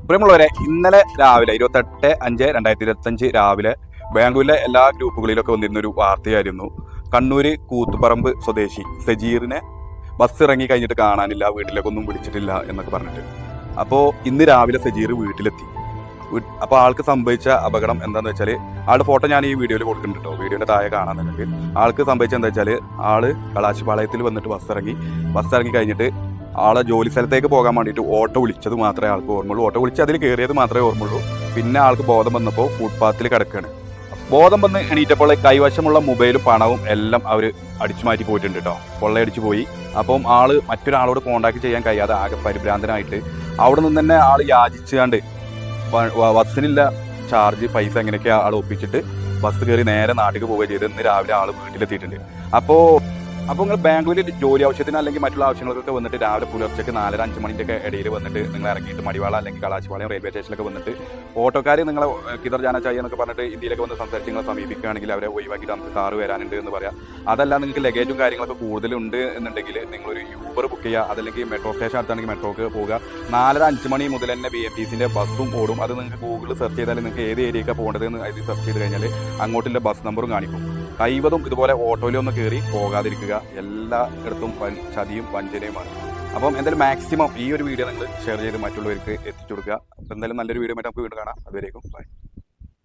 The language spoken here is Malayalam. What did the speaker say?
പ്രിയമുള്ളവരെ, ഇന്നലെ രാവിലെ 28/5/2025 രാവിലെ ബാംഗ്ലൂരിലെ എല്ലാ ഗ്രൂപ്പുകളിലൊക്കെ വന്നിരുന്നൊരു വാർത്തയായിരുന്നു. കണ്ണൂര് കൂത്തുപറമ്പ് സ്വദേശി സജീറിനെ ബസ് ഇറങ്ങി കഴിഞ്ഞിട്ട് കാണാനില്ല, വീട്ടിലേക്കൊന്നും വിളിച്ചിട്ടില്ല എന്നൊക്കെ പറഞ്ഞിട്ട്. അപ്പോൾ ഇന്ന് രാവിലെ സജീർ വീട്ടിലെത്തി. അപ്പോൾ ആൾക്ക് സംഭവിച്ച അപകടം എന്താണെന്ന് വെച്ചാൽ, ആളുടെ ഫോട്ടോ ഞാൻ ഈ വീഡിയോയിൽ കൊടുക്കുന്നുണ്ട് കേട്ടോ, വീഡിയോയുടെ താഴെ കാണാന്നുണ്ടെങ്കിൽ. ആൾക്ക് സംഭവിച്ചത് എന്താ വെച്ചാൽ, ആള് കളാശിപ്പാളയത്തിൽ വന്നിട്ട് ബസ് ഇറങ്ങി കഴിഞ്ഞിട്ട് ആളെ ജോലി സ്ഥലത്തേക്ക് പോകാൻ വേണ്ടിയിട്ട് ഓട്ടോ വിളിച്ചത് മാത്രമേ ആൾക്ക് ഓർമ്മയുള്ളൂ. ഓട്ടോ വിളിച്ച് അതിൽ കയറിയത് മാത്രമേ ഓർമ്മയുള്ളൂ. പിന്നെ ആൾക്ക് ബോധം വന്നപ്പോൾ ഫുട്പാത്തിൽ കിടക്കുകയാണ്. ബോധം വന്ന് എണീറ്റപ്പോൾ കൈവശമുള്ള മൊബൈലും പണവും എല്ലാം അവർ അടിച്ചു മാറ്റി പോയിട്ടുണ്ട് കേട്ടോ, കൊള്ളയടിച്ചു പോയി. അപ്പം ആള് മറ്റൊരാളോട് കോണ്ടാക്ട് ചെയ്യാൻ കഴിയാതെ ആകെ പരിഭ്രാന്തനായിട്ട് അവിടെ നിന്ന് തന്നെ ആൾ യാചിച്ചാണ്ട് ബസ്സിനില്ല ചാർജ് പൈസ എങ്ങനെയൊക്കെ ആൾ ഒപ്പിച്ചിട്ട് ബസ് കയറി നേരെ നാട്ടിലേക്ക് പോവുകയും ചെയ്ത് ഇന്ന് രാവിലെ ആൾ വീട്ടിലെത്തിയിട്ടുണ്ട്. അപ്പോൾ നിങ്ങൾ ബാംഗ്ലൂരിൽ ജോലി ആവശ്യത്തിന് അല്ലെങ്കിൽ മറ്റുള്ള ആവശ്യങ്ങൾക്കൊക്കെ വന്നിട്ട് രാവിലെ പുലർച്ചയ്ക്ക് 4-5 മണിൻ്റെ ഒക്കെ ഇടയിൽ വന്നിട്ട് നിങ്ങൾ ഇറങ്ങിയിട്ട് മടിവാള അല്ലെങ്കിൽ കളാശിപ്പാളയം റെയിൽവേ സ്റ്റേഷനിലൊക്കെ വന്നിട്ട് ഓട്ടോക്കാർ നിങ്ങളെ കിതർ ജാന ചായ എന്നൊക്കെ പറഞ്ഞിട്ട് ഇന്ത്യയിലൊക്കെ വന്ന് സംസാരിച്ച് നിങ്ങളെ സമീപിക്കുകയാണെങ്കിൽ അവരെ ഒഴിവാക്കിയിട്ട് നമുക്ക് കാറ് വരാനുണ്ട് എന്ന് പറയാം. അതല്ല നിങ്ങൾക്ക് ലഗേജും കാര്യങ്ങളൊക്കെ കൂടുതലുണ്ട് എന്നുണ്ടെങ്കിൽ നിങ്ങളൊരു യൂബർ ബുക്ക് ചെയ്യുക, അതല്ലെങ്കിൽ മെട്രോ സ്റ്റേഷൻ അടുത്താണെങ്കിൽ മെട്രോക്ക് പോവുക. 4-5 മണി മുതൽ തന്നെ BMTCൻ്റെ ബസ്സും ഓടും. അത് നിങ്ങൾക്ക് ഗൂഗിളിൽ സെർച്ച് ചെയ്താൽ നിങ്ങൾക്ക് ഏത് ഏരിയയ്ക്കാണ് പോകേണ്ടത് എന്ന് അതിൽ സെർച്ച് ചെയ്ത് കഴിഞ്ഞാൽ അങ്ങോട്ടുള്ള ബസ് നമ്പറും കാണിക്കും. കഴിവതും ഇതുപോലെ ഓട്ടോയിലൊന്ന് കയറി പോകാതിരിക്കുക. എല്ലായിടത്തും ചതിയും വഞ്ചനയുമാണ്. അപ്പം എന്തായാലും മാക്സിമം ഈ ഒരു വീഡിയോ നിങ്ങൾ ഷെയർ ചെയ്ത് മറ്റുള്ളവർക്ക് എത്തിച്ചു കൊടുക്കുക. എന്തായാലും നല്ലൊരു വീഡിയോ ആയിട്ട് നമുക്ക് വീണ്ടും കാണാം. അതുവരേക്കും ബൈ.